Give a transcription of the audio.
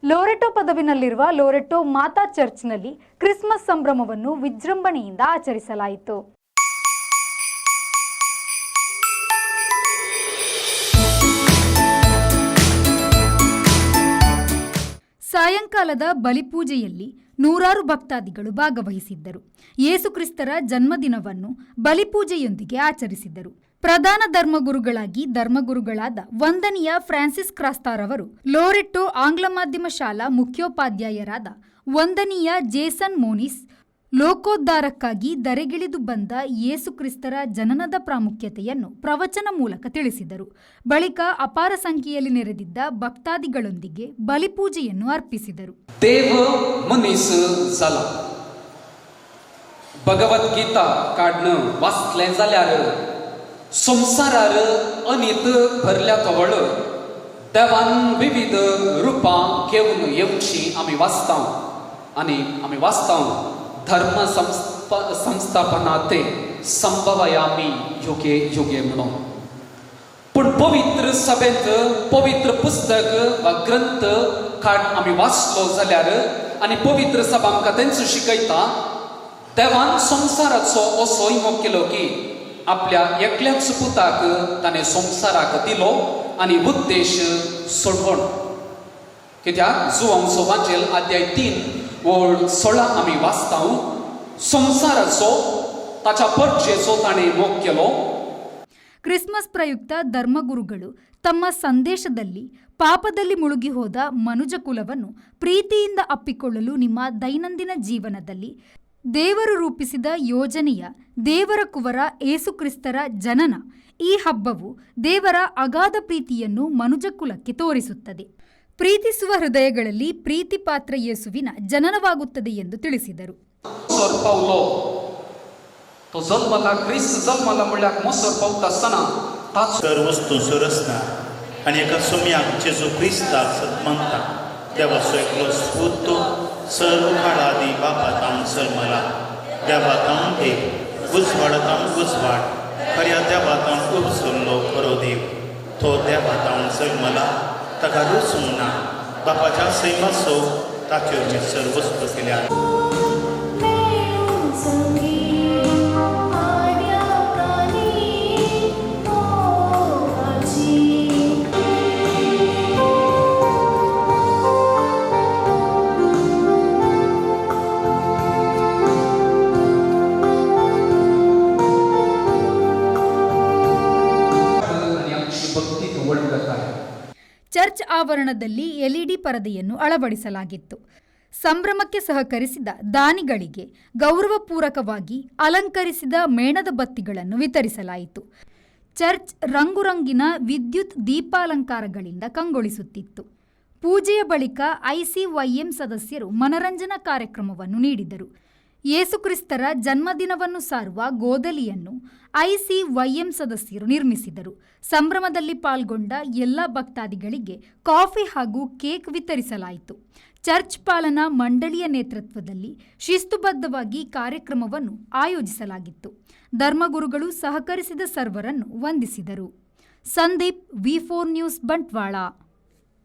ಲೋರೆಟೋ ಪದವಿನಲ್ಲಿರುವ ಲೋರೆಟೋ ಮಾತಾ ಚರ್ಚ್ನಲ್ಲಿ Christmas ಸಂಭ್ರಮವನ್ನು ವಿಜೃಂಭಣೆಯಿಂದ ಆಚರಿಸಲಾಯಿತು. ಸಾಯಂಕಾಲದ ಬಲಿಪೂಜೆಯಲ್ಲಿ ನೂರಾರು ಭಕ್ತಾದಿಗಳು ಭಾಗವಹಿಸಿದ್ದರು. ಯೇಸುಕ್ರಿಸ್ತರ ಜನ್ಮದಿನವನ್ನು ಬಲಿಪೂಜೆಯೊಂದಿಗೆ ಆಚರಿಸಿದರು. ಪ್ರಧಾನ ಧರ್ಮಗುರುಗಳಾದ ವಂದನೀಯ ಫ್ರಾನ್ಸಿಸ್ ಕ್ರಾಸ್ತಾರವರು, ಲೋರೆಟೋ ಆಂಗ್ಲ ಮಾಧ್ಯಮ ಶಾಲಾ ಮುಖ್ಯೋಪಾಧ್ಯಾಯರಾದ ವಂದನೀಯ ಜೇಸನ್ ಮೋನಿಸ್, ಲೋಕೋದ್ಧಾರಕ್ಕಾಗಿ ಧರೆಗಿಳಿದು ಬಂದ ಯೇಸುಕ್ರಿಸ್ತರ ಜನನದ ಪ್ರಾಮುಖ್ಯತೆಯನ್ನು ಪ್ರವಚನ ಮೂಲಕ ತಿಳಿಸಿದರು. ಬಳಿಕ ಅಪಾರ ಸಂಖ್ಯೆಯಲ್ಲಿ ನೆರೆದಿದ್ದ ಭಕ್ತಾದಿಗಳೊಂದಿಗೆ ಬಲಿಪೂಜೆಯನ್ನು ಅರ್ಪಿಸಿದರು. देव मनीस जाला. भगवद्गीता काढणं वाचलें जाल्यार संवसारार अनित भरल्या कवळ देवान विविध रुपां घेवन येवची आमी वाचता धर्म संस्थापनाते संभवयामी युगे युगे म्हणून. पण पवित्र सभेंत पवित्र पुस्तक वा ग्रंथ काड आमी वाचलो जाल्यार आनी पवित्र सभा आमकां तेंचो शिकयता, देवान संवसाराचो असो मोग केलो की आपल्या एकल्याच पुताक ताणें संवसाराक दिलो आनी उद्देश सोडवण. कित्याक जुवांचो वांचेल अध्याय 3 ओळ 16 आमी वाचता, संवसाराचो ताच्या परजेचो ताणें मोग केलो. ಕ್ರಿಸ್ಮಸ್ ಪ್ರಯುಕ್ತ ಧರ್ಮಗುರುಗಳು ತಮ್ಮ ಸಂದೇಶದಲ್ಲಿ ಪಾಪದಲ್ಲಿ ಮುಳುಗಿ ಹೋದ ಮನುಜ ಕುಲವನ್ನು ಪ್ರೀತಿಯಿಂದ ಅಪ್ಪಿಕೊಳ್ಳಲು ನಿಮ್ಮ ದೈನಂದಿನ ಜೀವನದಲ್ಲಿ ದೇವರು ರೂಪಿಸಿದ ಯೋಜನೆಯ ದೇವರ ಕುವರ ಏಸುಕ್ರಿಸ್ತರ ಜನನ, ಈ ಹಬ್ಬವು ದೇವರ ಅಗಾಧ ಪ್ರೀತಿಯನ್ನು ಮನುಜ ಕುಲಕ್ಕೆ ತೋರಿಸುತ್ತದೆ. ಪ್ರೀತಿಸುವ ಹೃದಯಗಳಲ್ಲಿ ಪ್ರೀತಿ ಪಾತ್ರ ಯೇಸುವಿನ ಜನನವಾಗುತ್ತದೆ ಎಂದು ತಿಳಿಸಿದರು. तो जल्माला क्रिस्त जल्माला म्हणल्यार मोसर पावता आसतना तर वस्तू सरसना आनी एका सोम्याक जेजू क्रिस्ताक सत्मंता देवाचो एकलो स्फूर्त सर्व काळादी बापातां जल्मला. देवातां देव उजवाडातां उजवाड खऱ्या देवातां उबसरलो खरो देव. तो देवातां जल्मला ताका रुसूंक ना. बापाच्या सैमाचो ताच्यो सर्व वस्तू केल्या. ಚರ್ಚ್ ಆವರಣದಲ್ಲಿ ಎಲ್ಇಡಿ ಪರದೆಯನ್ನು ಅಳವಡಿಸಲಾಗಿತ್ತು. ಸಂಭ್ರಮಕ್ಕೆ ಸಹಕರಿಸಿದ ದಾನಿಗಳಿಗೆ ಗೌರವಪೂರ್ವಕವಾಗಿ ಅಲಂಕರಿಸಿದ ಮೇಣದ ಬತ್ತಿಗಳನ್ನು ವಿತರಿಸಲಾಯಿತು. ಚರ್ಚ್ ರಂಗುರಂಗಿನ ವಿದ್ಯುತ್ ದೀಪಾಲಂಕಾರಗಳಿಂದ ಕಂಗೊಳಿಸುತ್ತಿತ್ತು. ಪೂಜೆಯ ಬಳಿಕ ಐಸಿವೈಎಂ ಸದಸ್ಯರು ಮನರಂಜನಾ ಕಾರ್ಯಕ್ರಮವನ್ನು ನೀಡಿದರು. ಯೇಸುಕ್ರಿಸ್ತರ ಜನ್ಮದಿನವನ್ನು ಸಾರುವ ಗೋದಲಿಯನ್ನು ಐಸಿವೈಎಂ ಸದಸ್ಯರು ನಿರ್ಮಿಸಿದರು. ಸಂಭ್ರಮದಲ್ಲಿ ಪಾಲ್ಗೊಂಡ ಎಲ್ಲ ಭಕ್ತಾದಿಗಳಿಗೆ ಕಾಫಿ ಹಾಗೂ ಕೇಕ್ ವಿತರಿಸಲಾಯಿತು. ಚರ್ಚ್ ಪಾಲನಾ ಮಂಡಳಿಯ ನೇತೃತ್ವದಲ್ಲಿ ಶಿಸ್ತುಬದ್ಧವಾಗಿ ಕಾರ್ಯಕ್ರಮವನ್ನು ಆಯೋಜಿಸಲಾಗಿತ್ತು. ಧರ್ಮಗುರುಗಳು ಸಹಕರಿಸಿದ ಸರ್ವರನ್ನು ವಂದಿಸಿದರು. ಸಂದೀಪ್, ವಿ4 ನ್ಯೂಸ್, ಬಂಟ್ವಾಳ.